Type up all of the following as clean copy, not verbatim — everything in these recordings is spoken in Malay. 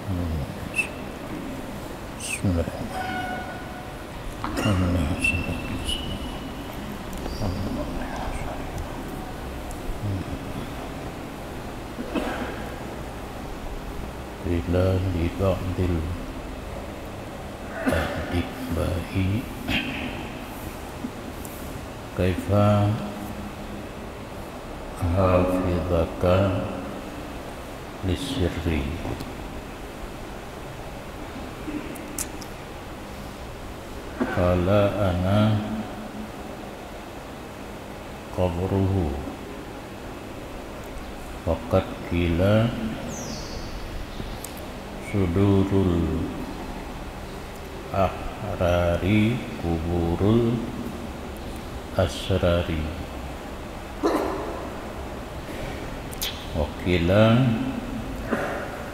Bila liba'dil adibbahi kaifa hafizaka lisirri. Qala ana qabruhu faqad qila sudurul ahrari kuburul asrari wakila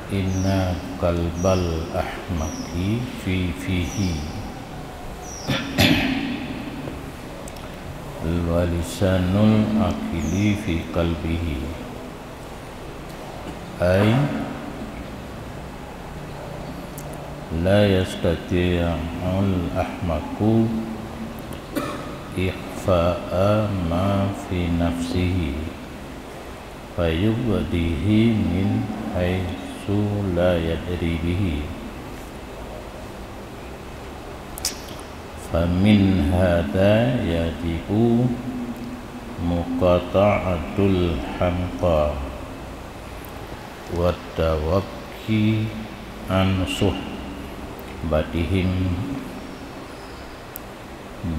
inna kalbal ahmaki fi fihi walisanul akili fi kalbihi ay la yastati'ul ahmaku ikhfa'a ma fi nafsihi fayubdihi min haitsu la yadri bihi famin hadha yajibu muqata'atul hamqa wa tawakki an suhbatihim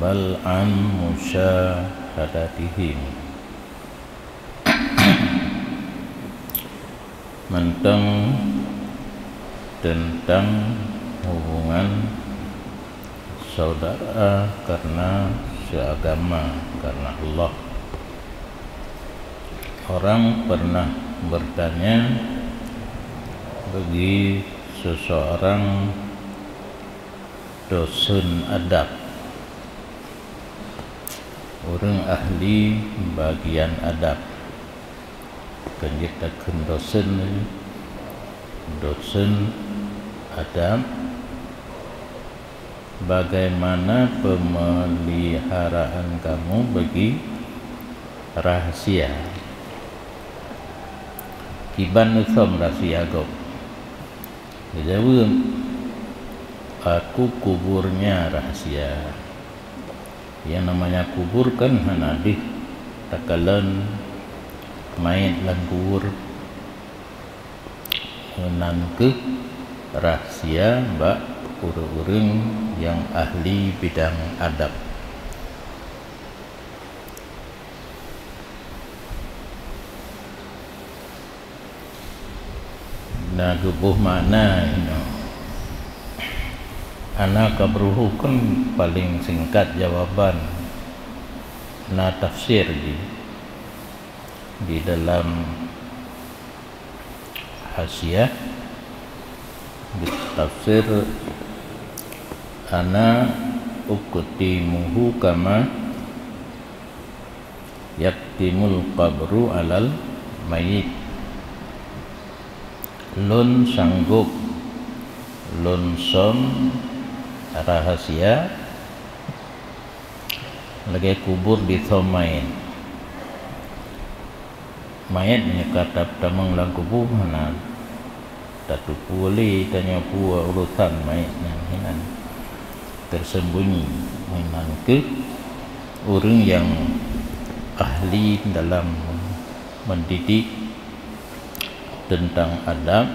bal an musyahadatihim. Tentang hubungan saudara karena seagama, karena Allah. Orang pernah bertanya bagi seseorang dosen adab, orang ahli bagian adab, kenjitakan dosen adab, bagaimana pemeliharaan kamu bagi rahasia? Kiban usam rahasia kau. Dia jawab, aku kuburnya rahasia. Yang namanya kubur kan hanadih takalan mayat lan kubur menangke rahasia mbak orang-orang yang ahli bidang adab. Nah, gebuh mana ini? Anak kabruhu kan paling singkat jawaban. Nah, tafsir di dalam Hasyiah di tafsir ana uqtimuhu kama yaktimul qabru alal mayit. Lun sanggup lun som rahasia lagi kubur di thomain mayat nyekatap tamang lang kubur mana tatu puli tanya pua urutan mayat yang hinan tersembunyi hinan ke orang yang ahli dalam mendidik tentang adab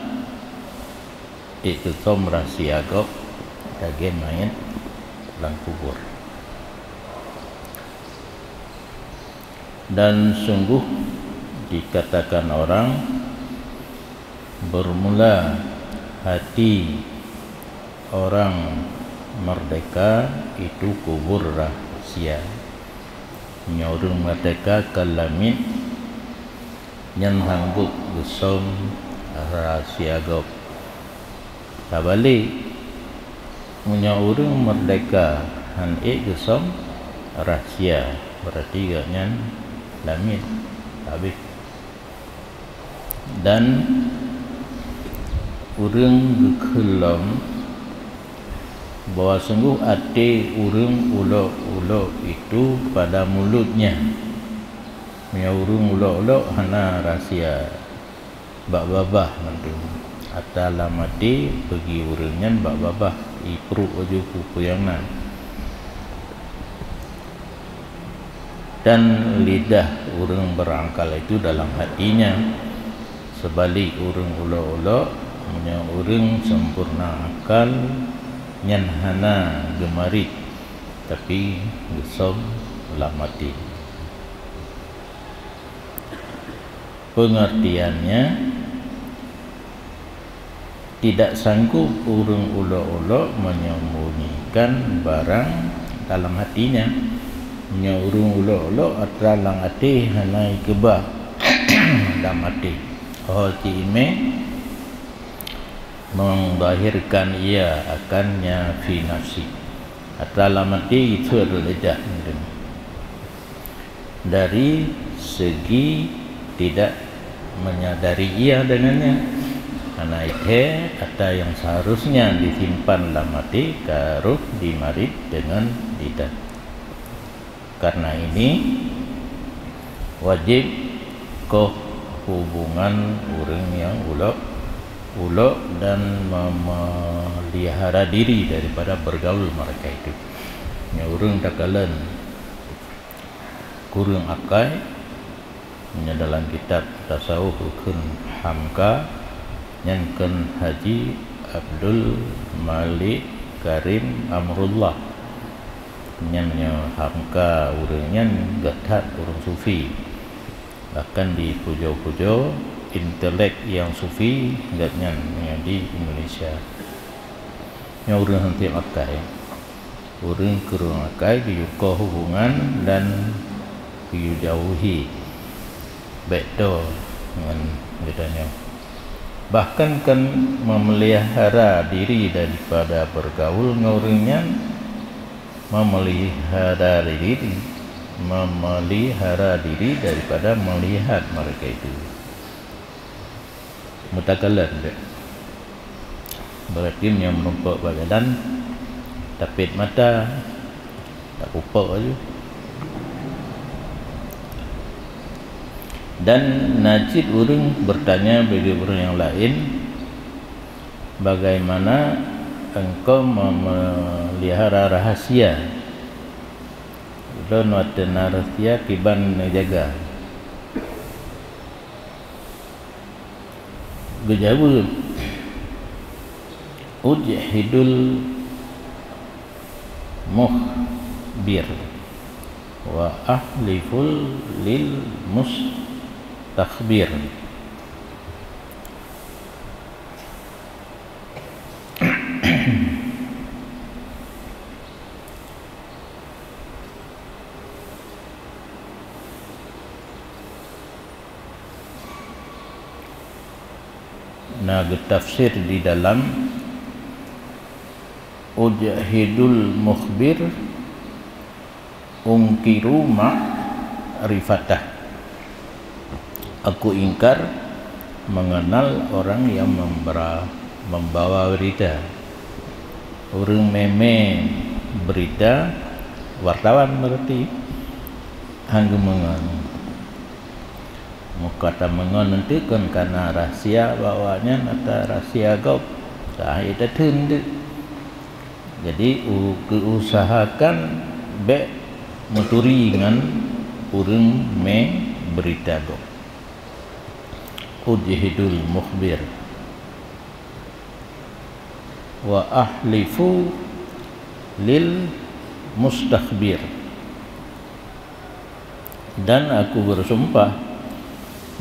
itu tom rahasia kau bagian mayat lang kubur. Dan sungguh dikatakan orang bermula hati orang merdeka itu kubur rahasia. Nyorong merdeka kalamit yang hangguk besom rahasia gop. Tak balik punya orang merdeka han gesom rahasia berarti gaknya lamit habis. Dan urang gekelom bahwa sungguh ate urang ulok-ulok itu pada mulutnya. Punya urang ulok-ulok hana rahsia bak babah nanti. Ata lamati pergi urangnya bak babah ipruk aju pupuyangna. Dan lidah urang berangkal itu dalam hatinya. Sebalik urang ulok-ulok punya urang sempurna akal nyan hana gemarit tapi gesom lamati. Pengertiannya tidak sanggup urang ulok-ulok menyembunyikan barang dalam hatinya. Nya urang ulok-ulok atralang hati hana ikebah dalam hati. Hati ime mengzahirkan ia akannya fi nafsi. Dalam hati itu adalah lidah. Dari segi tidak menyadari ia dengannya, karena itu ada yang seharusnya disimpan dalam hati karuh dimarit dengan lidah. Karena ini wajib hubungan orang yang ulok dan memelihara diri daripada bergaul mereka itu. Nya urang takalan kurang akai nya dalam kitab tasawuf rukun hamka nyankeun Haji Abdul Malik Karim Amrullah nyannya hamka urangnya gatat urang sufi. Bahkan di pujo-pujo intelek yang sufi gatnya di Indonesia. Nya urang henteu akai. Urang kurang akai diuko hubungan dan dijauhi beto dengan bedanya. Bahkan kan memelihara diri daripada bergaul ngurangnya memelihara diri daripada melihat mereka itu. Mutakalan berarti yang menumpak badan tapit mata tak upak aja. Dan najib urang bertanya bagi orang yang lain, bagaimana engkau memelihara rahasia? Dan watena rahasia kiban jaga. Gejawab ujhidul mukhbir wa ahliful lil mustakhbir. Nah, tafsir di dalam ujhidul mukhbir ungkiru ma'rifatah. Aku ingkar mengenal orang yang membawa berita. Orang meme berita wartawan berarti hanggu mengenal. Kata mengon nanti kan karena rahsia bawanya atau rahsia gop saya datun tu. Jadi usahakan be muturi dengan urang me berita gop. Ujhidul mukhbir wa ahlifu lil mustakhbir. Dan aku bersumpah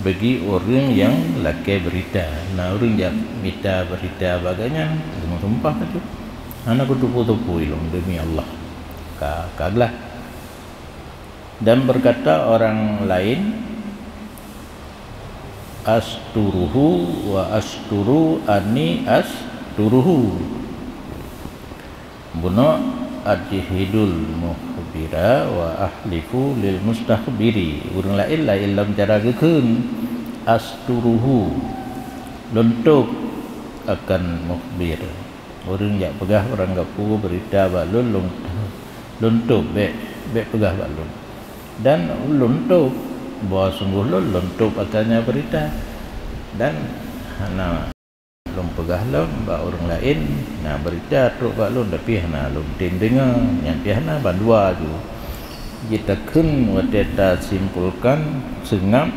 bagi orang yang lakai berita. Nah, orang yang minta berita bagainya sumpah itu. Anak tupu-tupu ilmu demi Allah. Kaglah. Dan berkata orang lain, asturuhu wa asturu ani asturuhu. Buno ajhidul mukhbira wa ahlifu lil mustakhbiri. Urang lain dalam cara gekeun asturuhu lentuk akan mukhbir. Orang jak pegah orang gapu berita balun luntup be pegah balun. Dan luntup bahawa sungguh luntup akannya berita. Dan hana lum pegah lum ba orang lain na berita truk balun tapi hana lum tin dengar yang piana bandua ju. Kita kun wateta simpulkan sengap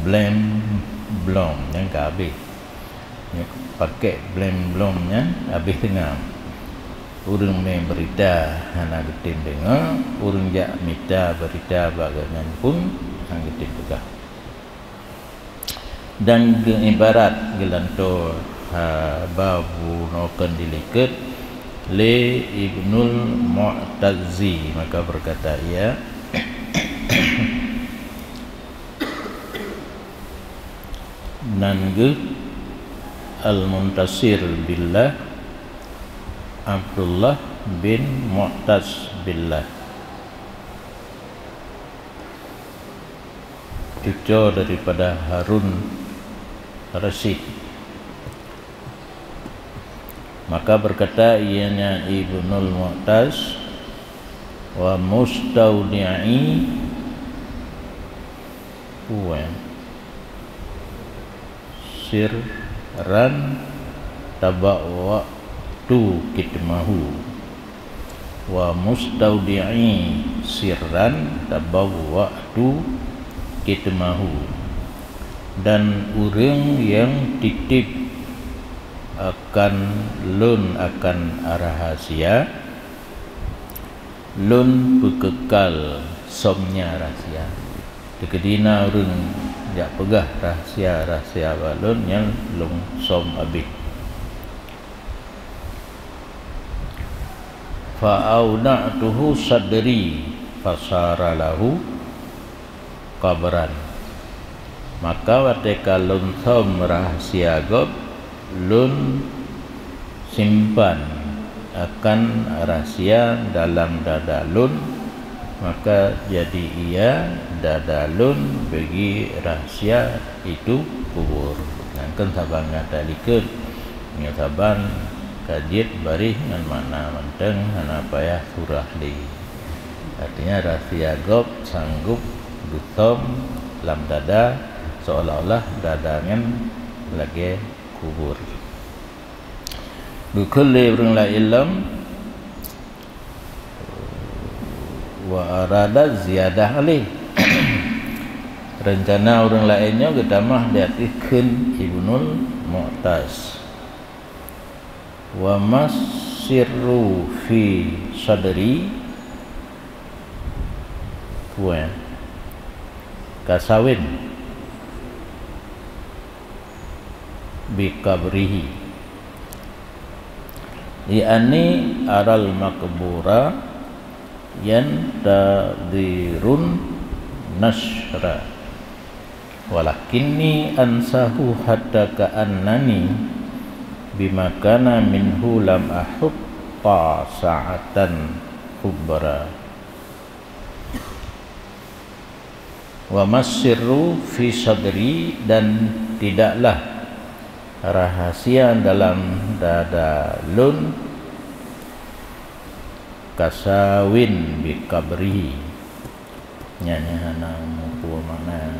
blame blom yang habis. Pakai blame blomnya habis tengah. Urang main berita hana getin dengar, urang jak minta berita bagaimana pun hang getin pegah. Dan ibarat gelantor babu noken diliket le Ibnul Mu'tazzi, maka berkata ia nange al-muntasir billah Abdullah bin Mu'taz billah, cucu daripada Harun Rasyid. Maka berkata ianya Ibnul Mu'taz wa mustaudi'i huwa sirran tabawwa'tu kitmahu wa mustaudi'i sirran tabawwa'tu kitmahu, dan orang yang titip akan lun akan rahasia, lun bekekal somnya rahasia. Dekedina orang jak pegah rahasia balun yang lung som abih. Fa'auna'tuhu sadri fasara lahu kabran, maka watika lun som rahasia gob lun simpan akan rahasia dalam dada lun, maka jadi ia dada lun bagi rahasia itu kubur. Nangken sabang ngatalikeun nyasaban kajiet barih ngan mana menteng hana payah surah di. Artinya rahasia gob sanggup dutom dalam dada seolah-olah dadangan lagi kubur. Bikulli urang la ilm wa arada ziyadah alih. Rencana orang lainnya ketamah diartikan Ibnul Mu'taz. Wa masirru fi sadri wa kasawin bikabrihi li'ani aral makbura yantadirun nashra walakinni ansahu hatta ka'annani bimakana minhu lam ahutta sa'atan kubra. Wa masirru fi sadri, dan tidaklah rahasia dalam dada lun kasawin bi kabri, nyanyi hana mutu mana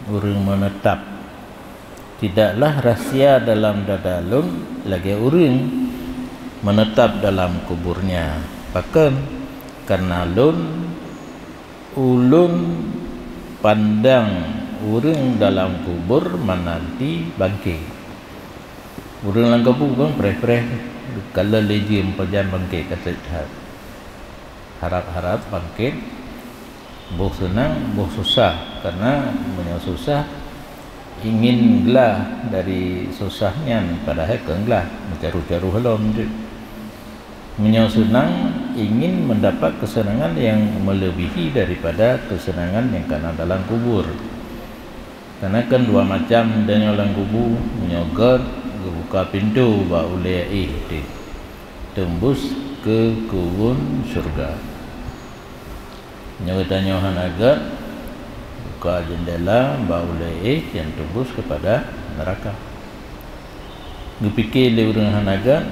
urang menetap. Tidaklah rahasia dalam dada lun lagi urang menetap dalam kuburnya. Bahkan karena lun ulun pandang urang dalam kubur menanti bangkit. Urang dalam kubur pun preh-preh kalau leji empat bangkit kata harap-harap bangkit. Boh senang, boh susah, karena punya susah ingin gelah dari susahnya padahal kenglah mencaru-caru halom. Punya senang ingin mendapat kesenangan yang melebihi daripada kesenangan yang kena dalam kubur. Karena kan dua macam dan dalam kubur menyogot buka pintu ba ulai tembus ke kubun syurga. Nyatanya hanaga buka jendela baulai yang tembus kepada neraka. Dipikir le urang hanaga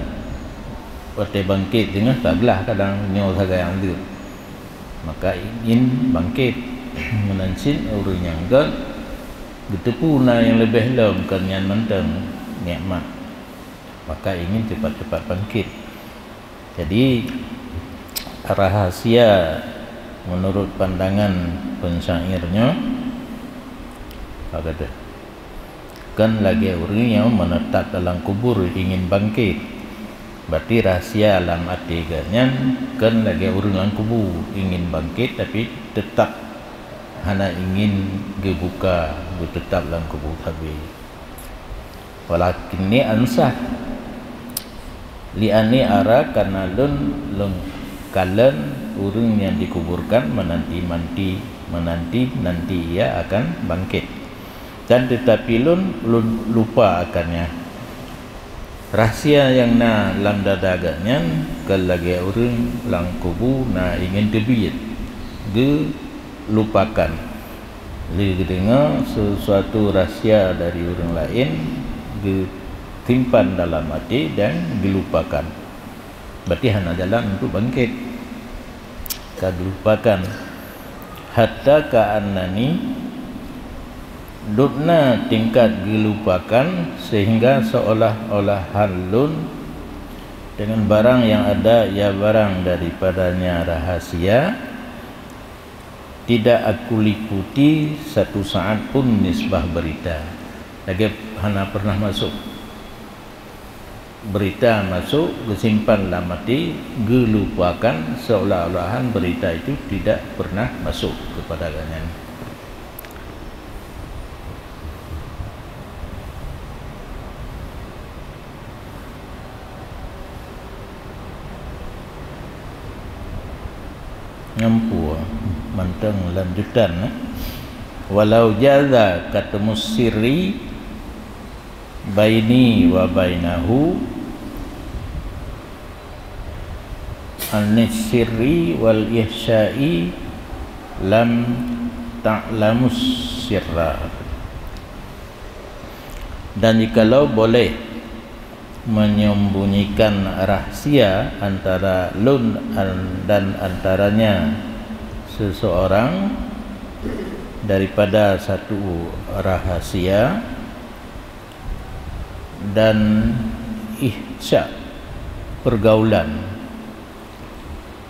wate bangkit dengan tak belah kadang nyawa saga yang dia. Maka ingin bangkit menansin urang yang gak getepu na yang lebih lah bukan yang mentang nikmat. Maka ingin cepat-cepat bangkit. Jadi rahasia menurut pandangan pensyairnya kata kan lagi orang yang menetap dalam kubur ingin bangkit, berarti rahasia dalam hati kan lagi orang dalam kubur ingin bangkit tapi tetap hanya ingin dibuka tetap dalam kubur tapi walakin ni ansah liani ara karena lun kalen orang yang dikuburkan menanti ia akan bangkit dan tetapi lun lupa akannya rahasia yang na dalam dadaganya kelagi orang lang kubur na ingin terbit ge lupakan li dengar sesuatu rahasia dari orang lain ge timpan dalam hati dan dilupakan. Berarti hanya jalan untuk bangkit. Kalupakan hatta ka'annani dudna tingkat dilupakan sehingga seolah-olah halun dengan barang yang ada ya barang daripadanya rahasia tidak aku liputi satu saat pun nisbah berita. Lagi hana pernah masuk berita masuk disimpan dalam hati gelupakan seolah-olahan berita itu tidak pernah masuk kepada kalian. Ngampu manteng lanjutan walau jaza ketemu sirri baini wa bainahu an-sirri wal ihsya'i lam ta'lamus sirra. Dan jikalau boleh menyembunyikan rahasia antara lun dan antaranya seseorang daripada satu rahasia dan ihsya pergaulan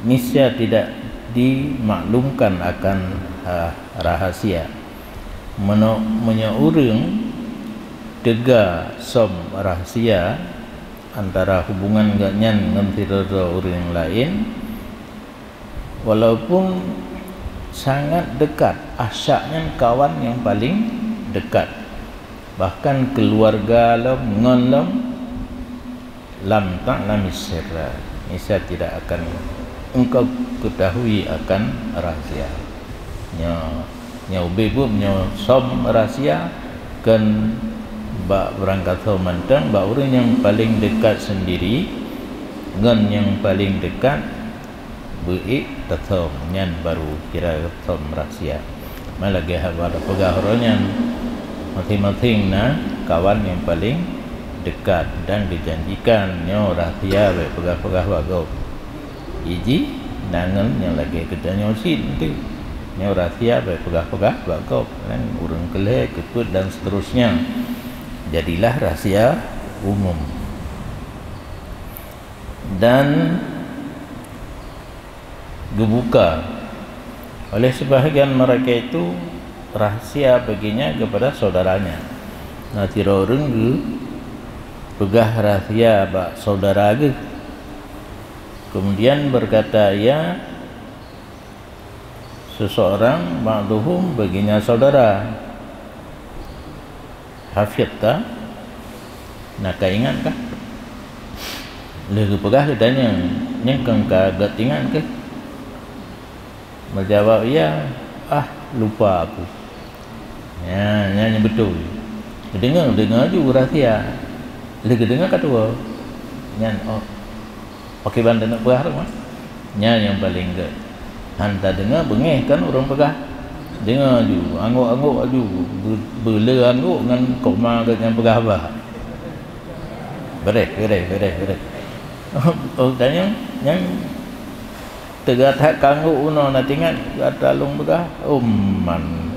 niscaya tidak dimaklumkan akan rahasia menyeurang tega som rahasia antara hubungan ganyan dengan orang lain walaupun sangat dekat asyaknya kawan yang paling dekat bahkan keluarga ngon lam ta'lamis sirra niscaya tidak akan engkau ketahui akan rahasia nya ubebub nya som rahasia kan bak berangkat mantang bak orang yang paling dekat sendiri ngan yang paling dekat beik tatom nyan baru kira som rahasia malagi hawala pegahronya masing-masing na kawan yang paling dekat dan dijanjikan nyo rahasia baik pegah-pegah bagau iji nangan yang lagi kedanya usit nanti nyo rahasia baik pegah-pegah bagau dan urang keleh kekut dan seterusnya jadilah rahasia umum. Dan dibuka oleh sebahagian mereka itu rahasia baginya kepada saudaranya. Nah tira orang ge pegah rahasia bak saudara ge. Kemudian berkata ya seseorang ba'duhum baginya saudara. Hafidta nak ingat kah? Lagi pegah ditanya nyengkang kagak ingat ke? Menjawab ya, lupa aku. Ya, nyanyi betul. Dengar juga rahasia. Lagi dengar kedua. Nyan pakai bandar nak pegah rumah nya yang paling ke hantar dengar bengih kan orang pegah dengar ju angguk-angguk ju bela angguk dengan koma ke yang pegah bah beres oh tanya yang tegatak kangguk uno nak tinggal kata long pegah man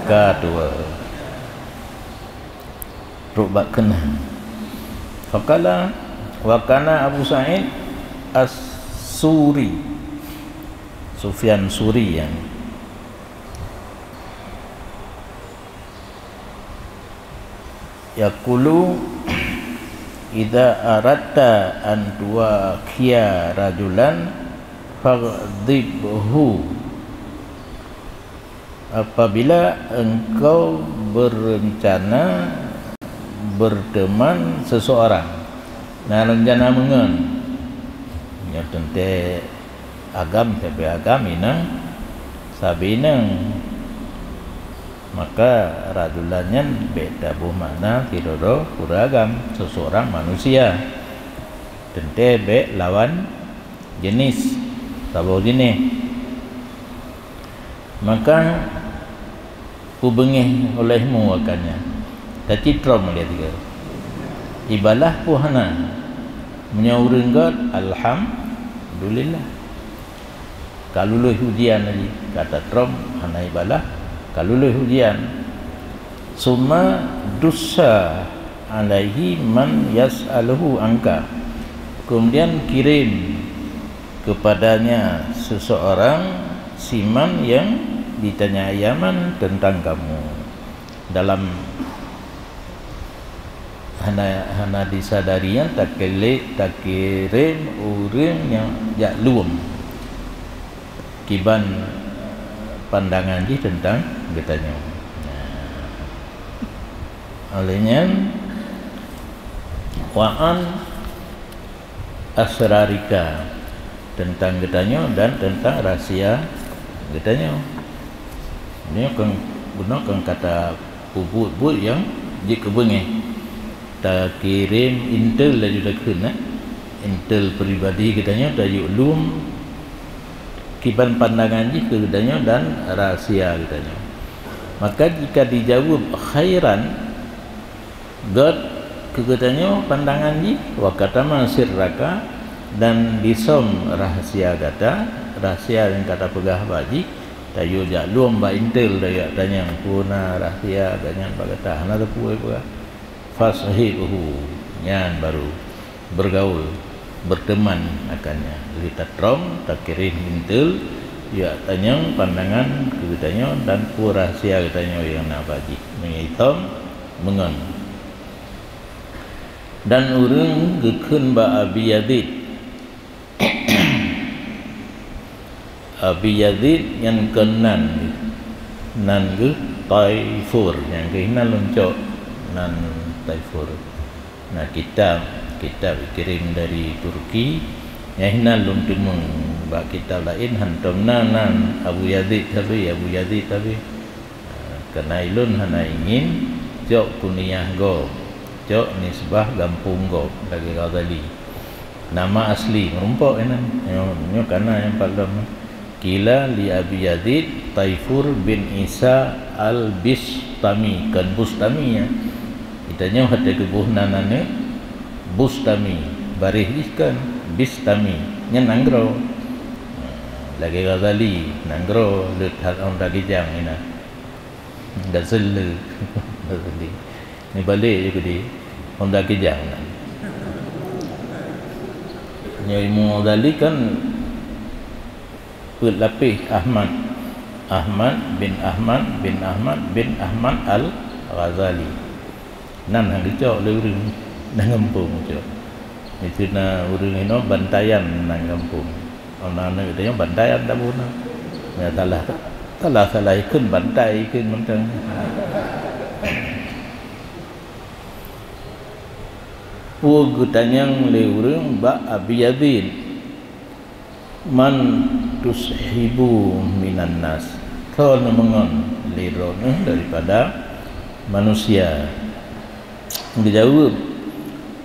kadua rubak kena fakala wakana Abu Sa'id As-Suri Sufyan Suri yang yaqulu idza aratta an tuwaqiya rajulan faghdibhu apabila engkau berencana berteman seseorang nah rencana mengen nya tente agam sampai agam inang sabinang maka rajulannya beda mana tidodo kuragam seseorang manusia tente be lawan jenis tahu jenis maka hubungi olehmu akannya tak citrom dia tiga ibalah puhana menyauringgat alhamdulillah kalau lu hujian lagi kata trom hana ibalah kalau lu hujian summa dusa alaihi man yas'aluhu angka kemudian kirim kepadanya seseorang siman yang ditanya Yaman tentang kamu dalam hana disadarian tak kirim orang yang jaklum kiban pandangan dia tentang getanya olehnya wa'an asrarika tentang getanya dan tentang rahasia getanya ini akan gunakan kata bubut yang jika bengih tak kirim intel lah juga kena intel peribadi kitanya tak yuklum kiban pandangan jika kitanya dan rahasia kitanya maka jika dijawab khairan God kekatanya pandangan ji wakata masir raka dan disom rahasia kata rahasia yang kata pegah baji tayu jaklum ba intel daya tanya puna rahasia tanya bagata hana tepu pegah fashibuhu nyan baru bergaul berteman akannya lita trom tak kirim intel ya tanya pandangan kekatanya dan pu rahasia katanya yang nak baji mengitam mengen dan urang gekeun ba Abi Yazid Abi Yazid yang kenan nan ge Taifur yang kehinan loncok nan Taifur nah kita kirim dari Turki yang hinan lum temung ba kitab lain hantamna nan Abu Yazid tapi kena ilun hana ingin jok kuniyah go jok nisbah gampung go lagi Ghazali nama asli merumpok enan nyo kana yang paling kila li Abi Yazid Taifur bin Isa al-Bistami kan Bustami ya itanya hati kebuh nanane Bustami barih kan Bistami nya nanggro lagi Ghazali nanggro lut hal on lagi jang ina Ghazal Ghazali ni balik je di Honda Kijang Nyai Ghazali kan lapih Ahmad bin Ahmad Al-Ghazali nan hang dicok le urang nang kampung cok itu na urang ino bantayan nang kampung ona na dia bantayan dah pun ya salah ikun bantai ikun mentang gutanyang le urang ba Abi Yazid man tushibu minan nas kau mengon lirone daripada manusia dijawab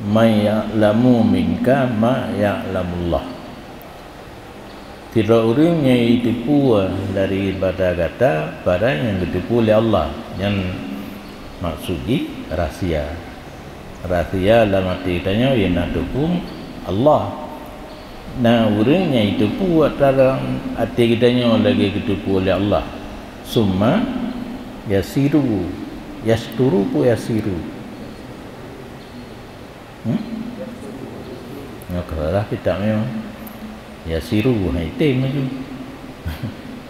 may ya'lamu minka ma ya'lamullah. Tidak orang yang ditipu daripada kata pada yang ditipu oleh Allah, yang maksudnya rahsia. Rahsia dalam arti katanya yang nak tipu Allah. Nah, orang yang ditipu dalam arti katanya lagi ditipu oleh Allah. Summa yasiru, yasturu pu yasiru. Kalau kita memang yasiru haitim tu.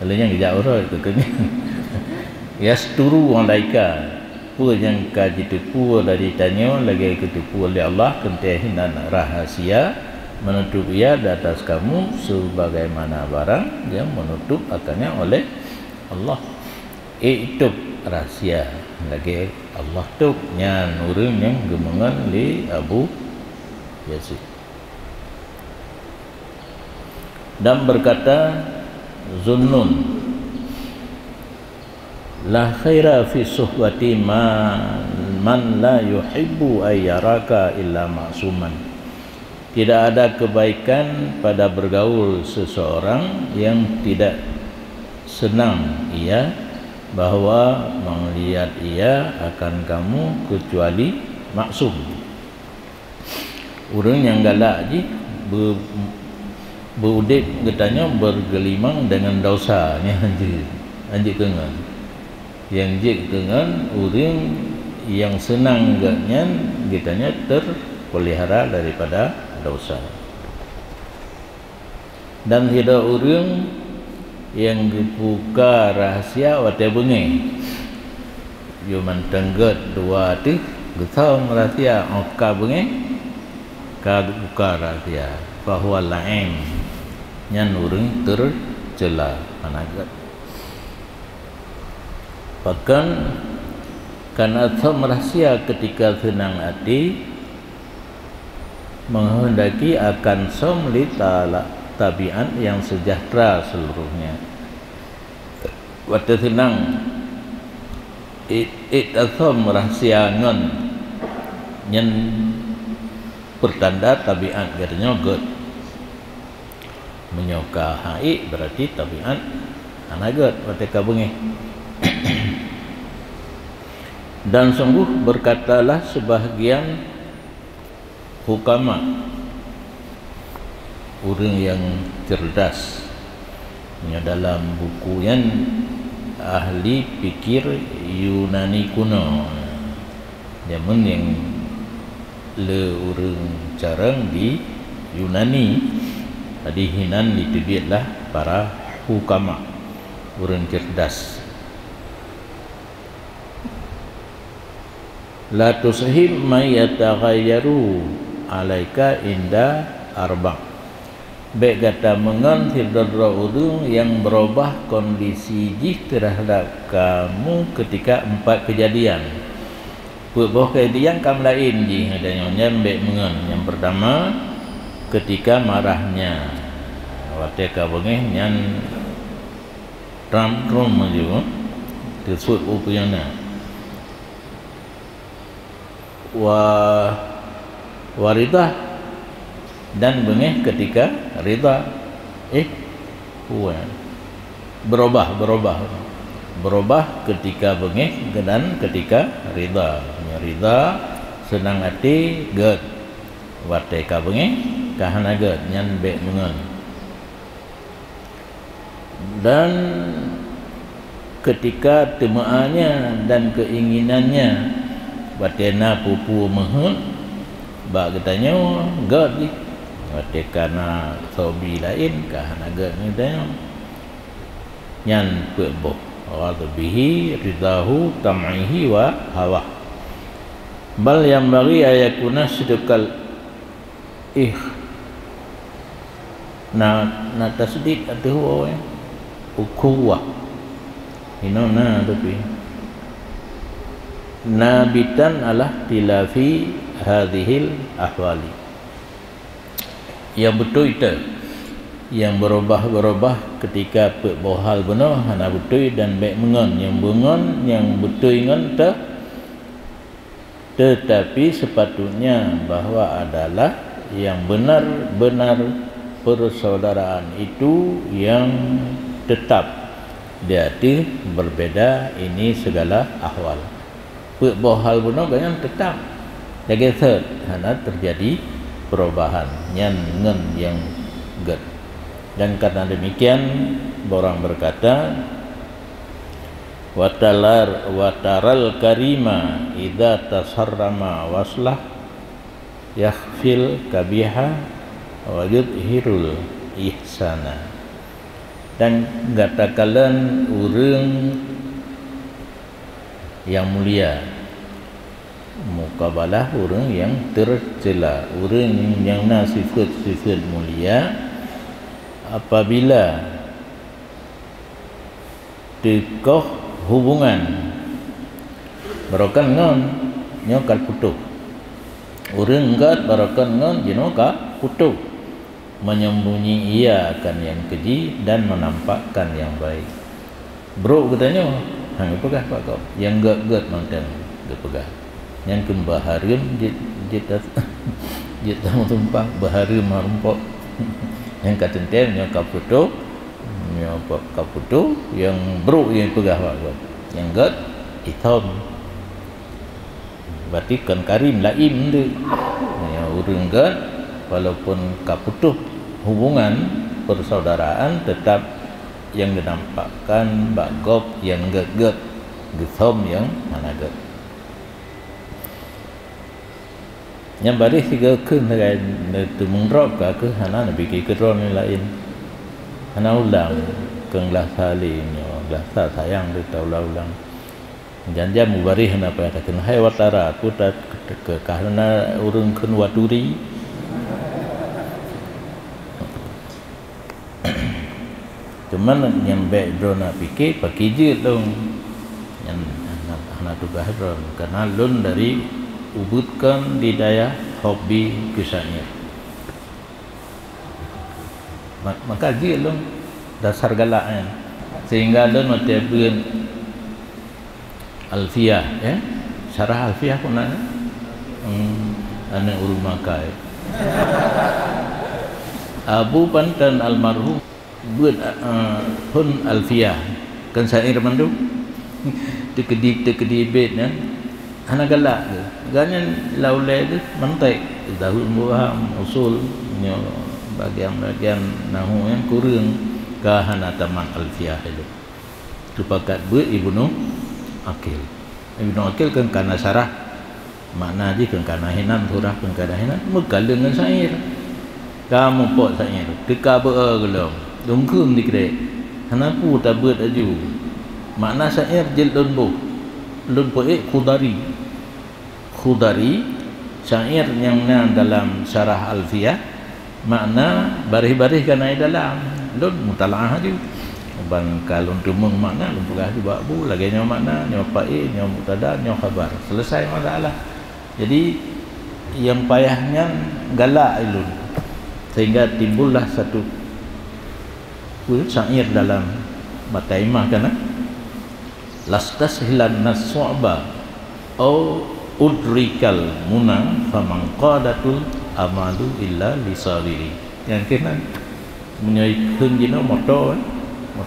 Kalau yang kejap orang itu kena. Yasturu alaika. Apa yang kau ditipu dari tanya lagi ditipu oleh Allah kentahinan rahasia menutup ia di atas kamu sebagaimana barang yang menutup akannya oleh Allah. Itu rahsia lagi Allah tu nyan orang yang gemengan li Abu Yazid. Dan berkata Zunnun, la khaira fi suhbati man la yuhibbu ayyaraka illa ma'suman. Tidak ada kebaikan pada bergaul seseorang yang tidak senang ia bahawa melihat ia akan kamu kecuali maksum. Orang yang galak je berudip katanya bergelimang dengan dosanya anjik kengan. Yang jik dengan orang yang senang katanya terpelihara daripada dosa. Dan tidak orang yang buka rahasia wate bengi. Yo mantengget dua tu getong rahasia oka bengi ka buka rahasia bahwa lain nyan urang tercela managat. Bahkan karena rahasia ketika senang hati menghendaki akan somlita tabiat yang sejahtera seluruhnya. Waktu senang asam rahasia ngon yang pertanda tabiat katanya god menyoka hai berarti tabiat anagat waktu kabungi. Dan sungguh berkatalah sebahagian hukama, orang yang cerdas, dalam buku yang ahli pikir Yunani kuno, zaman yang le orang carang di Yunani adihinan ditibitlah para hukama, orang cerdas. La tusahib may yataghayyaru alaika inda arba'. Baik kata mengan hidra udung yang berubah kondisi jih terhadap kamu ketika 4 kejadian. Buah kejadian kamu lain jih adanya baik mengan. Yang pertama ketika marahnya waktu kabungeh yang tram aja tersebut upayana waridah dan bengeh ketika rida berubah ketika bengeh dan ketika rida senang hati ged wate ka bengeh kahana ged nyan be mengen. Dan ketika temaannya dan keinginannya batena pupu mahun bak katanya god di batekana sobi lain kahana god ni tanya nyan pebo ghadabihi ridahu tam'ihi wa hawa bal yang bagi ayakuna sidqal na tasdid atuh ukhuwah inona tapi nabitan ala tilafi hadhil ahwali. Yang betul itu yang berubah ketika bohal benar hana betul dan baik mengon yang bengon yang betul ingon tetapi sepatutnya bahwa adalah yang benar-benar persaudaraan itu yang tetap. Jadi berbeda ini segala ahwal. Hal benar yang tetap. Jadi karena terjadi perubahan yang get. Dan karena demikian orang berkata wataral karima idza tasarrama waslah yakhfil kabiha wa yudhirul ihsana. Dan katakan urang yang mulia mukabalah orang yang tercela, orang yang sifat-sifat mulia apabila tekoh hubungan barakan ngon nyokal putus orang enggak barakan ngon jenoka putus menyembunyi ia akan yang keji dan menampakkan yang baik. Bro katanya hang pegah pak kau yang enggak mantan dia pegah yang kembaharim jita tumpah baharim marumpok yang katentem yang kaputo yang bro yang pegah pak yang enggak hitam berarti kan karim laim tu yang urang enggak walaupun kaputuh hubungan persaudaraan tetap yang dinampakkan bagop yang enggak hitam yang mana enggak. Yang baris tiga ke dengan tu mengrok ke hana nabi ke ron lain hana ulang kenglah saling gelah sayang dia tahu ulang janjam mubarih hana apa kata hai watara aku tak ke karena urang kun waturi cuman yang baik drona fikir pakai je dong yang hana tu bahron karena lun dari ubudkan di daya hobi kisahnya maka dia lon dasar galaknya sehingga lon matiabun alfiyah ya syarah alfiyah pun ada anak urut makai Abu Pantan almarhum buat hun alfiyah kan syair mandu tekedi bet ya anak galak ke ganyan laulai tu mantai dahul muham usul bagian-bagian nahu yang kurang kahana taman alfiyah itu tupakat buat Ibnu Akil kan kana syarah makna je kan kana hinan surah kan kana hinan mekal dengan syair kamu pok syair teka begelong dongkum dikre hana pu tabut aju makna syair jil lun poet Khudari syair yang dalam syarah alfiyah makna barih-barih kan ai dalam lun mutalaah tu bang kalun tumung makna lun pegah tu babu lagi nyo makna nyo faid nyo mubtada nyo khabar selesai masalah. Jadi yang payahnya galak ilun sehingga timbullah satu syair dalam Mataimah kana lastashilan nas-su'ba au udrikal munang faman qadatul amalu illa lisabiri yang kena menyaikun jino motor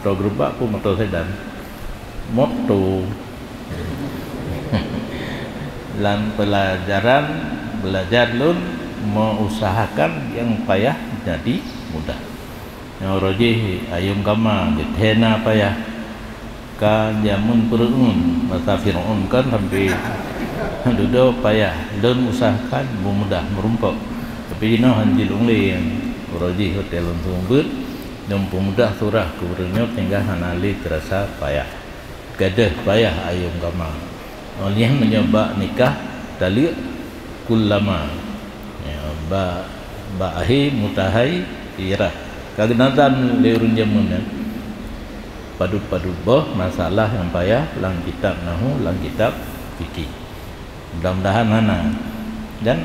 gerobak pun motor sedan motor lan belajar lun mengusahakan yang payah jadi mudah yang rojih ayum kama getena payah kan jamun perun masa Fir'aun kan sampai duduk payah dan usahakan mudah merumpok tapi dino hanjil ungli yang roji hotel untuk umbut dan pemudah surah keberenya tinggal hanali terasa payah gadah payah ayam kama oleh yang mencoba nikah tali kullama ya ba ahi mutahai irah kagenatan leurun jamun padu-padu boh masalah yang payah lang kitab nahu lang kitab fikih mudah-mudahan hana dan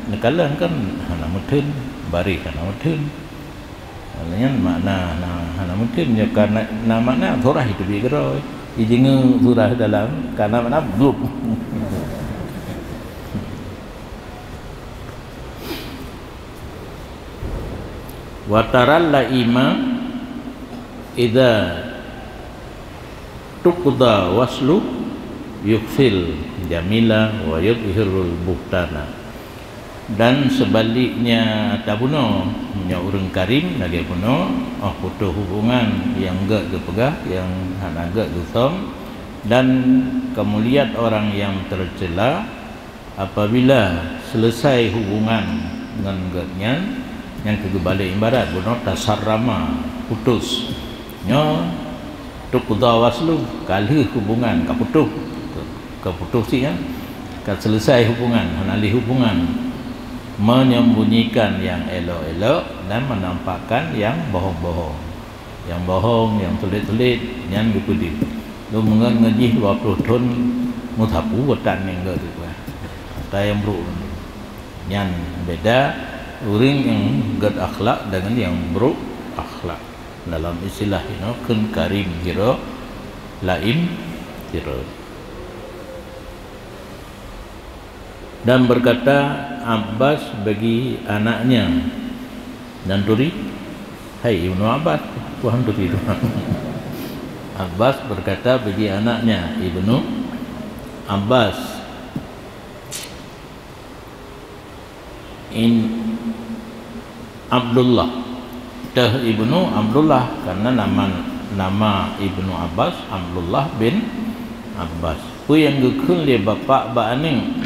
nekalah kan hana mutun bari hana mutun maknanya makna hana mutun ya karena makna surah itu bigero ijingu surah dalam karena mana belum Wa taral laima idza tuqda waslu yukfil jamila wa yudhirul buhtana. Dan sebaliknya tabuno nya urang karim lagi puno putus hubungan yang gak kepegah yang hanaga gusam. Dan kamu lihat orang yang tercela apabila selesai hubungan dengan gatnya yang kebalik ibarat buno tasarrama putus nya tuqda waslu kali hubungan kaputus sih kan kan selesai hubungan hanali hubungan, menyembunyikan yang elok-elok dan menampakkan yang bohong-bohong, yang tulit-tulit yang gupudi lu mengaji 20 tahun mutapu wetan yang enggak tu ada yang bro yang beda orang yang gad akhlak dengan yang bro akhlak dalam istilah kun karim kira laim kira. Dan berkata Abbas bagi anaknya dan turi, hai Ibnu Abbas, Tuhan turi Abbas berkata bagi anaknya Ibnu Abbas, in Abdullah, dah Ibnu Abdullah karena nama Ibnu Abbas Abdullah bin Abbas. Pu yang gekul dia bapa baaning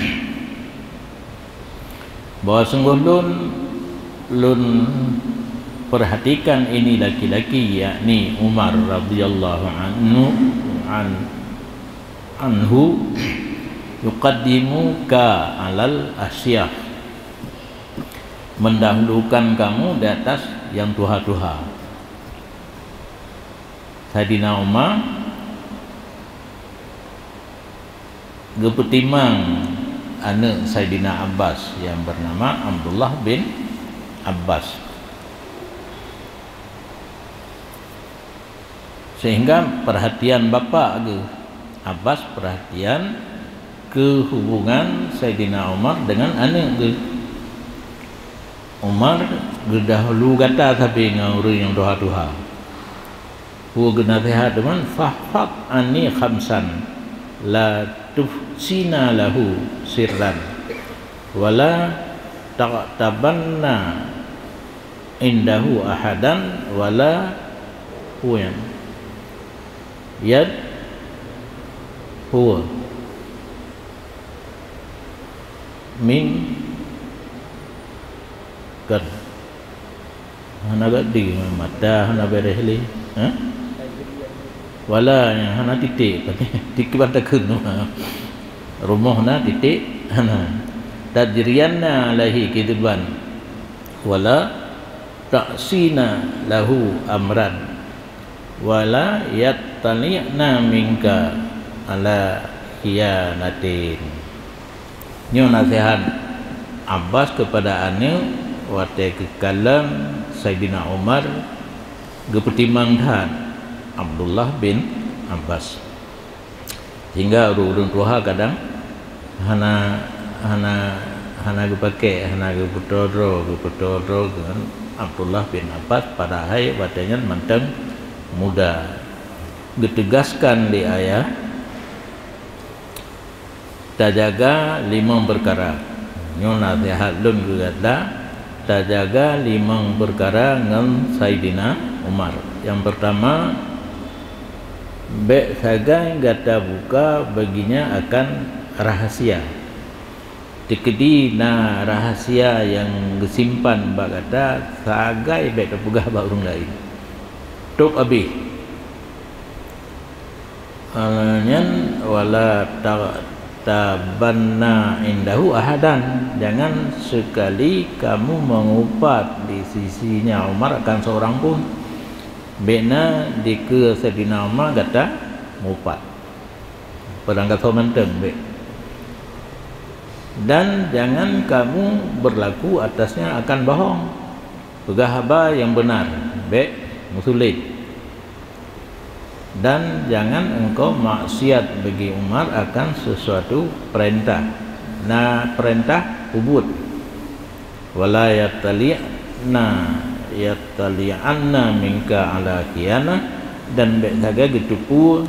bahwa sungguh lun perhatikan ini laki-laki yakni Umar radhiyallahu anhu yuqaddimu ka alal asyah, mendahulukan kamu di atas yang tuha-tuha. Sayyidina Umar gepetimang anak Sayyidina Abbas yang bernama Abdullah bin Abbas, sehingga perhatian bapa ke Abbas perhatian ke hubungan Sayyidina Umar dengan anak ke Umar gedahulu kata tapi ngurus yang doha-doha hu genasihat dengan fahfad ani khamsan la tufsina lahu sirran wala taqtabanna indahu ahadan wala huyan yad huwa min kan hana gadi mata hana berehli wala yang hana titik titik pada kun rumahna titik hana tajriyanna alaihi kidban wala ta'sina lahu amran wala yattali'na minka ala khiyanatin. Nyo nasihat Abbas kepada anak waktu kekalan Sayyidina Umar gepetimang dan Abdullah bin Abbas, sehingga urun tuha kadang hana gepake hana geputodro dengan Abdullah bin Abbas pada hai watanya manteng muda ditegaskan di ayat tajaga 5 perkara nyo nasihat lun gada tajaga 5 perkara dengan Sayyidina Umar. Yang pertama sagai gata buka baginya akan rahasia tikedi na rahasia yang disimpan bagata sagai bek terpegah ba urang lain tok abi alanyan wala tabanna indahu ahadan, jangan sekali kamu mengupat di sisinya Umar akan seorang pun. Bena di ke Sayyidina Umar kata mupat pedang kata menteng be. Dan jangan kamu berlaku atasnya akan bohong, pegahaba yang benar be musulit. Dan jangan engkau maksiat bagi Umar akan sesuatu perintah. Nah perintah ubud wala yatali'na yatali'anna minka ala khiyana, dan bek saga getupu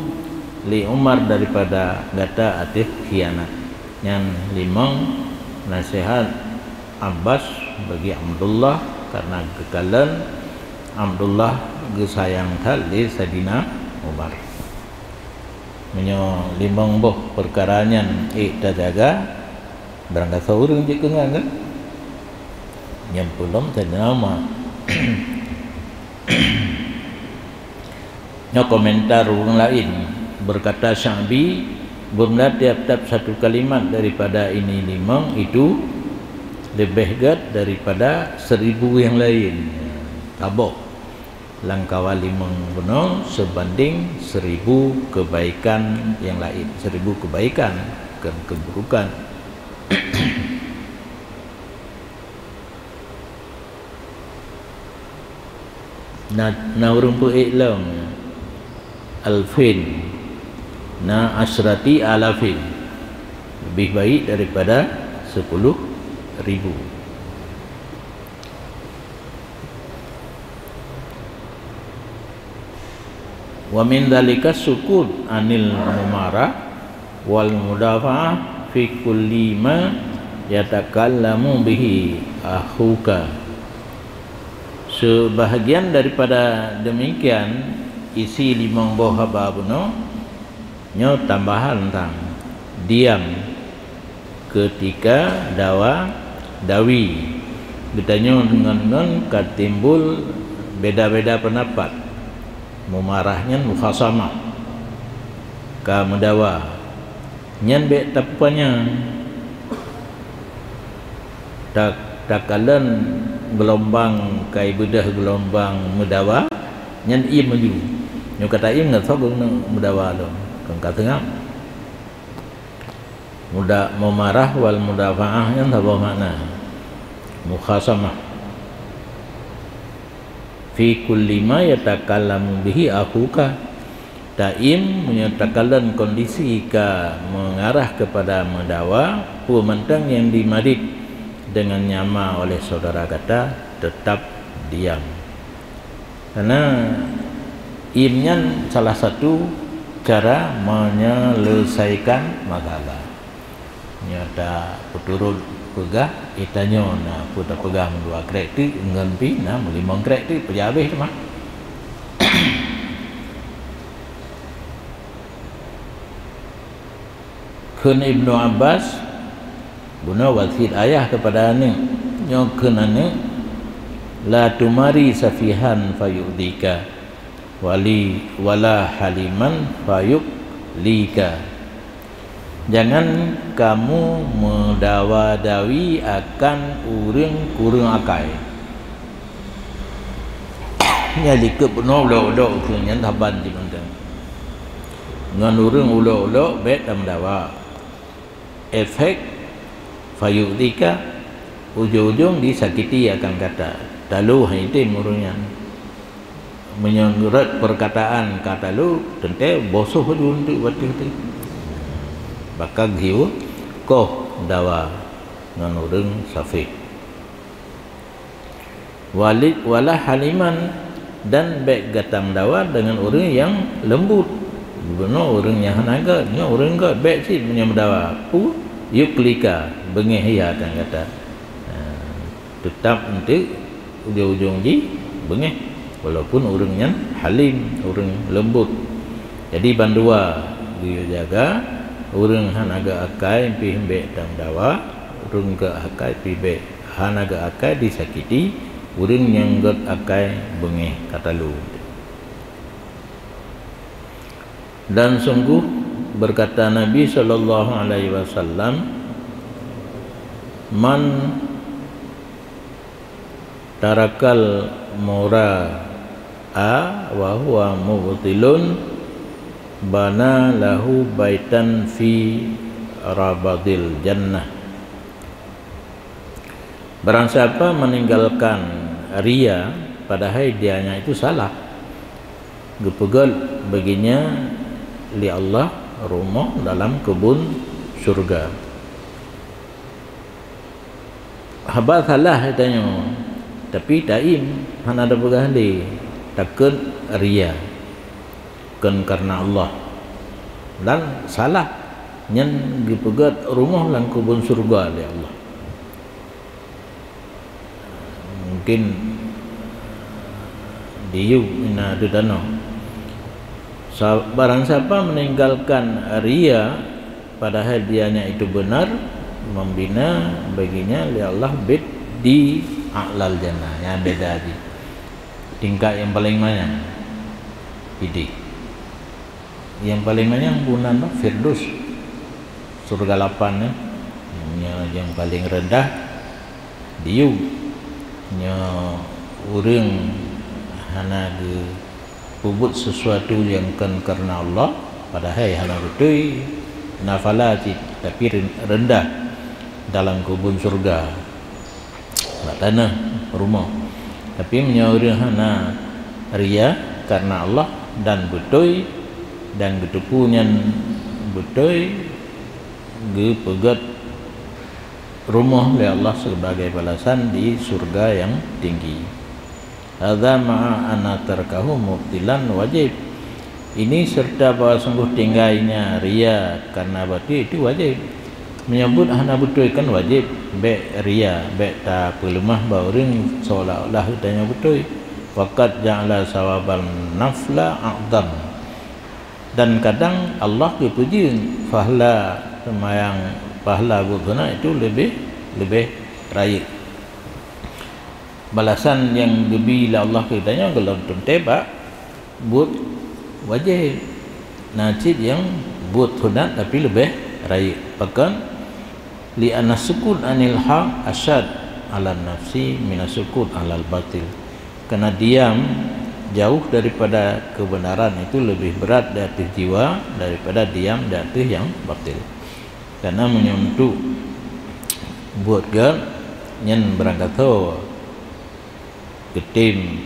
li Umar daripada gata atif khianat. Yang limang nasihat Abbas bagi Abdullah karena kekalan Abdullah gesayang kali Saidina Umar. Menyo limang boh perkaranya ita jaga berangkat seorang je kengan kan yang belum Saidina Umar. Nya komentar orang lain berkata Sya'bi, bermula tiap-tiap satu kalimat daripada ini limang itu lebih gad daripada 1000 yang lain. Tabok langkawa limang benar sebanding 1000 kebaikan yang lain, 1000 kebaikan bukan keburukan. Na urang pu iklam alfin na asrati alafin, lebih baik daripada 10.000. Wa min dzalika sukut anil mumarah wal mudafa'ah fi kulli ma yatakallamu bihi akhuka. Sebahagian daripada demikian isi limang buah haba buno nyo tambahan tentang diam ketika dawi bertanya dengan katimbul beda-beda pendapat, memarahnya mukhasamah ka mendawa nyan be tapanya takalan gelombang kai bedah gelombang mendawa nyan ia maju nyo kata ia ngat sok mendawa lo kan kata ngam muda memarah wal mudafa'ah yang apa makna mukhasamah fi kulli ma yatakallamu bihi akhuka, taim menyatakan kondisi ka mengarah kepada mendawa pemantang yang dimadid dengan nyama oleh saudara kata tetap diam, karena imnya salah satu cara menyelesaikan masalah. Nyata puturut pegah itanya na puta pegah dua krek tu ngempi na limang krek tu pejabeh tu mah. Kun Ibnu Abbas guna wasit ayah kepada ni nyo kenane la tumari safihan fayudika wala haliman fayuklika. Jangan kamu mendawa-dawi akan urang kurang akai. Nyali ke benar ulo-ulo ke nyan taban di mentang. Ngan urang ulo-ulo bet dawa. Efek fayudika ujung-ujung disakiti akan kata. Talu haitim urangnya. Menyenggerat perkataan kata lu tentu bosoh dulu untuk waktu bakal hiu koh dawa ngan urang safih walid wala haliman, dan baik gatam dawa dengan orang yang lembut benar orang yang hanaga nya orang enggak baik sih menyam dawa pu yuklika bengih ya kan kata tetap nanti ujung-ujung di bengih walaupun orang yang halim orang lembut. Jadi bandua dia jaga urang hanaga akai pi hembek tang dawa, urang ke akai pi be hanaga akai disakiti, urang yang got akai bengih kata lu. Dan sungguh berkata Nabi sallallahu alaihi wasallam, man tarakal mura wa huwa mubtilun bana lahu baitan fi rabadil jannah. Barang siapa meninggalkan ria padahal dianya itu salah, gepegal baginya li Allah rumah dalam kebun surga. Haba salah tanya tapi taim hana ada bergali takkan ria kan karena Allah dan salah nyen dipegat rumah lang kubun surga oleh Allah. Mungkin diu ina dudano barang siapa meninggalkan ria padahal dianya itu benar membina baginya oleh Allah bid di a'lal jannah, yang beda di tingkat yang paling mana ini yang paling mana yang bunan Firdaus surga 8 yang paling rendah diu nya urang hana ge pubut sesuatu yang kan karena Allah padahal hana betul nafalati tapi rendah dalam kubun surga tanah rumah tapi menyauri hana ria karena Allah dan betul dan getupunyan betul ge pegat rumah oleh Allah sebagai balasan di surga yang tinggi. Hadza ma'a anna tarkahu mubtilan wajib. Ini serta bahwa sungguh tinggalnya ria karena batu itu wajib. Menyebut hana betul kan wajib be ria be ta pelemah bauring seolah-olah tanya betul. Faqad ja'ala sawaban nafla a'zam. Dan kadang Allah dipuji pahala semayang pahala buduna itu lebih raya. Balasan yang bila Allah kitanya kalau tebak buat wajib najib yang buat sunat tapi lebih raya. Bahkan li anna sukun anil haq asyad ala nafsi min sukun alal batil. Karena diam jauh daripada kebenaran itu lebih berat di atas jiwa daripada diam di atas yang batil. Karena menyentuh buat gal nyen berangkat tu ketim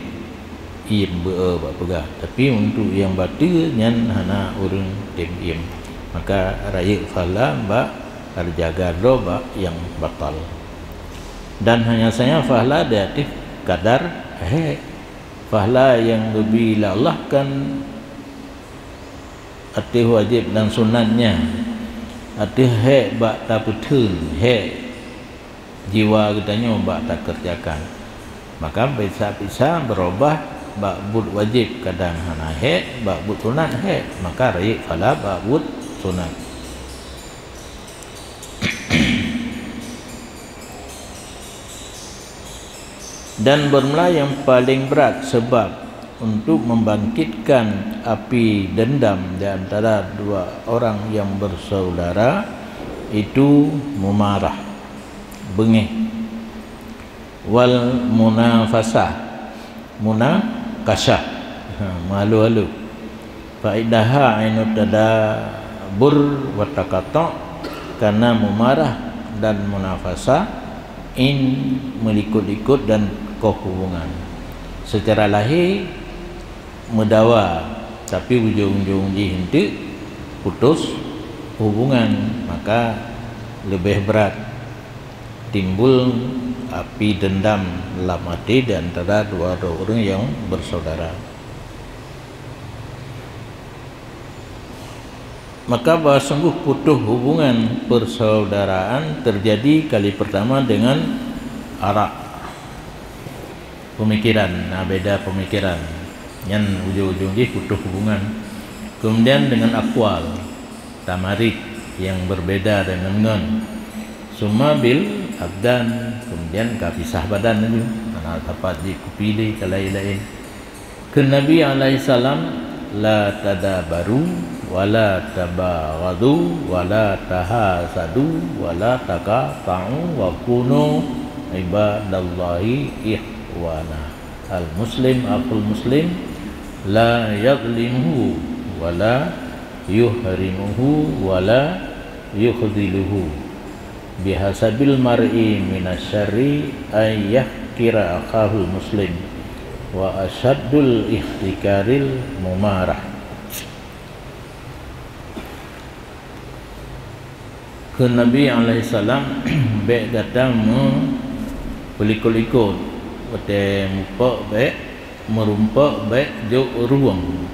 im beapega tapi untuk yang batil nyen hana urang tim im maka raya fala ba terjaga doba yang batal dan hanya saya fala di atas kadar fahla yang lebih Allah kan atas wajib dan sunatnya atas bak tak betul jiwa kitanya bak tak kerjakan maka bisa berubah bak bud wajib kadang hana bak bud sunat maka raya fala bak bud sunat. Dan bermula yang paling berat sebab untuk membangkitkan api dendam di antara dua orang yang bersaudara itu mumarah bengih wal munafasah munakashah malu-malu faidaha ainu tadabur wa taqata karena mumarah dan munafasah melikut-ikut dan hubungan secara lahir medawa tapi ujung-ujung dihentik putus hubungan maka lebih berat timbul api dendam dalam hati di antara dua orang yang bersaudara. Maka bahwa sungguh putus hubungan persaudaraan terjadi kali pertama dengan arak pemikiran, beda pemikiran yang ujung-ujungnya putus hubungan. Kemudian dengan akwal tamarik yang berbeda dengan ngon summa bil abdan kemudian kapisah badan itu mana dapat dipilih ke lain-lain ke Nabi alaihi salam la tadabaru wala tabaghadu wala tahasadu wala taqata'u wa kunu ibadallahi ihwana al muslim aqul muslim la yadlimuhu wala yuhrimuhu wala yukhdiluhu bihasabil mar'i minasyarri ay yahkira akhahul muslim wa asyaddul ihtikaril mumarah. Ke Nabi alaihi salam baik datang pelikul-ikut Bete mupok baik merumpak baik jauh ruang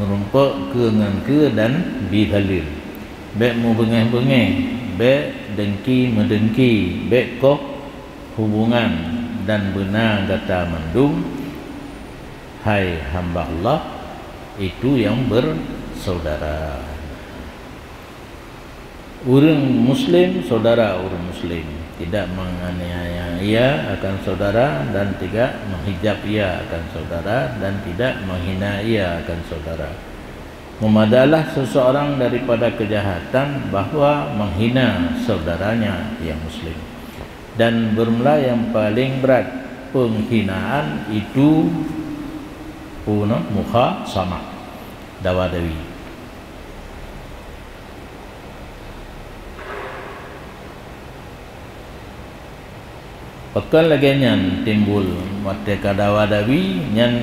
merumpak ke dengan ke dan bidhalil baik mu bengeh-bengeh baik dengki mendengki baik koh hubungan dan benar kata mendung. Hai hamba Allah, itu yang bersaudara. Orang Muslim saudara orang Muslim, tidak menganiaya ia akan saudara dan tidak menghijab ia akan saudara dan tidak menghina ia akan saudara. Memadalah seseorang daripada kejahatan bahawa menghina saudaranya yang Muslim. Dan bermula yang paling berat penghinaan itu muka sama dawa-dawi. Pekan lagi nyan timbul merdeka dawa-dawi nyan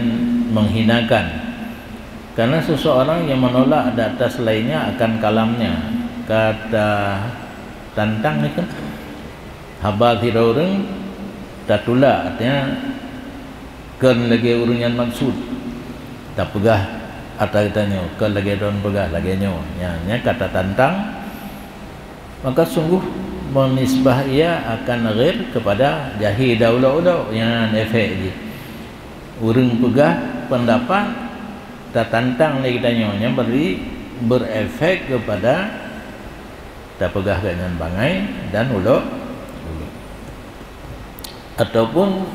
menghinakan, karena seseorang yang menolak di atas lainnya akan kalamnya. Kata tantang ni kan haba tidak orang tak tula, artinya kan lagi orang yang maksud tak pegah atau katanya kan lagi don pegah lagi nyo nya kata tantang, maka sungguh menisbah ia akan ghair kepada jahil daulah-daulah yang efek je. Orang pegah pendapat tak tantang lagi tanya yang berefek kepada tak pegah dengan bangai dan ulok ataupun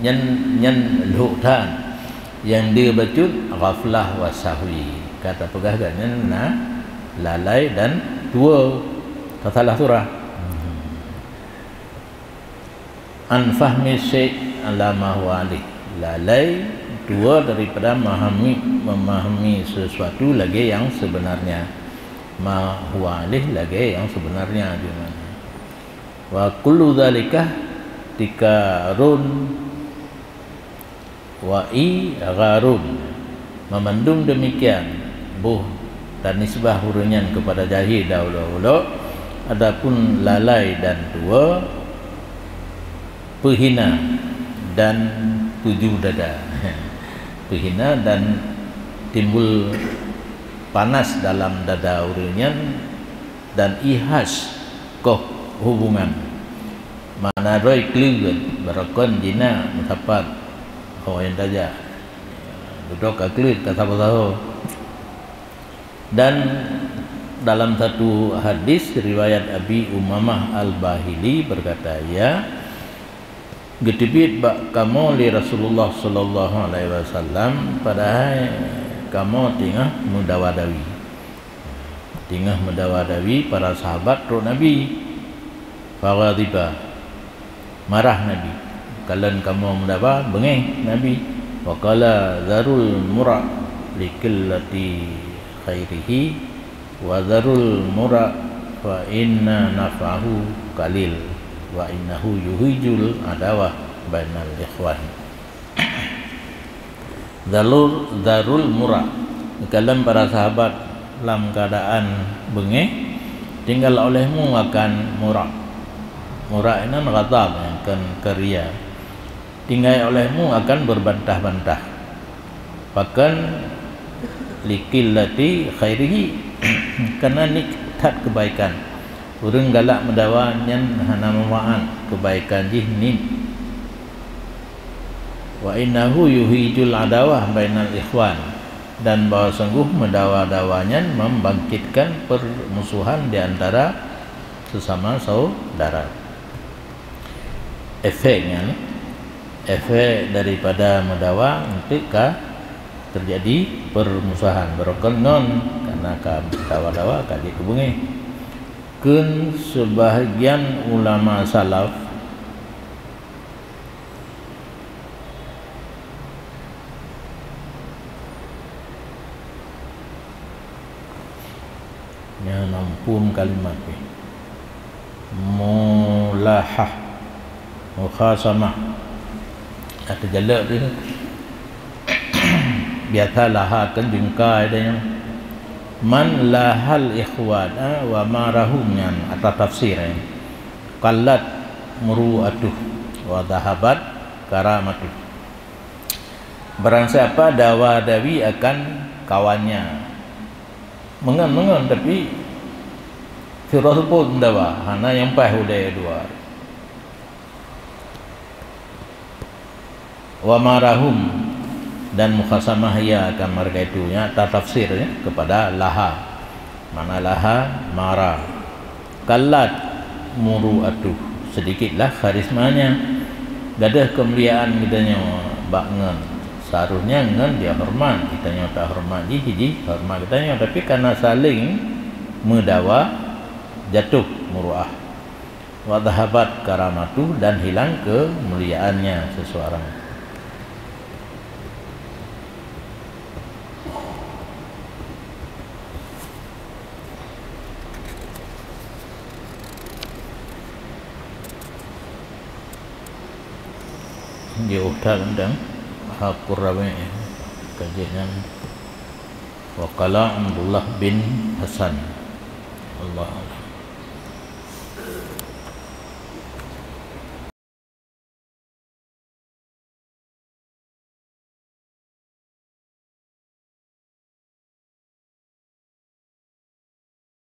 nyan luhtan yang dia bacut ghaflah wa sahwi, kata pegah dengan lalai dan tua salah surah an fahmi syai' ala ma huwa alih, lalai dua daripada memahami sesuatu lagi yang sebenarnya, ma huwa alih lagi yang sebenarnya gimana. Wa kullu dzalika tikarun wa gharun, memandung demikian buh dan nisbah hurunyan kepada jahil daulah-daulah. Adapun lalai dan tua pehina dan tujuh dada pehina dan timbul panas dalam dada urinyan dan ihas koh hubungan mana roi kliun berakon jina mutapat yang saja duduk aklit kata tahu. Dan dalam satu hadis riwayat Abi Umamah Al-Bahili berkata, ya getibit bak kamu li Rasulullah sallallahu alaihi wasallam, padahal kamu tengah mendawadawi para sahabat ro Nabi. Faghadiba, marah Nabi. Kalian kamu mendawa bengeh Nabi. Wa qala zarul mura likillati khairihi wa zarul mura fa inna nafahu qalil wa innahu yuhijul adawah bainal ikhwan. Darul mura, kalian para sahabat dalam keadaan bengeh, tinggal olehmu akan mura. Mura ini ghadab, akan keria. Tinggal olehmu akan berbantah-bantah. Bahkan likillati khairihi, karena nikmat kebaikan. Urang galak mendawanyan hana mawaan kebaikan jihnin. Wa innahu yuhijul adawah bainal ikhwan, dan bahwa sungguh mendawa-dawanyan membangkitkan permusuhan di antara sesama saudara. Efeknya, efek daripada mendawa untuk terjadi permusuhan berkenon karena dawa-dawa kali kubungi. Kun sebahagian ulama salaf nya nampun kalimat mulahah mukhasamah kata jalak dia biasalah kan jengkai dia yang man lahal ikhwan wa marahumnya atau tafsir qallat muru'atuh wa dhahabat karamatu. Barang siapa dawa-dawi akan kawannya, mengan tapi firasa pun dawa hana yang pah udai dua. Wa marahum, dan mukhasamah ya akan mereka itu ya tafsir ya, kepada laha. Mana laha marah. Kallat muru'atuh, sedikitlah karismanya, gadah kemuliaan kitanya bakngan. Seharusnya ngan dia hormat, kitanya tak hormat hiji hormat kitanya, tapi karena saling mendawa jatuh muruah. Wa dhahabat karamatu, dan hilang kemuliaannya seseorang. Dia udah undang Hakur Rabi kajian Waqala Abdullah bin Hasan. Allah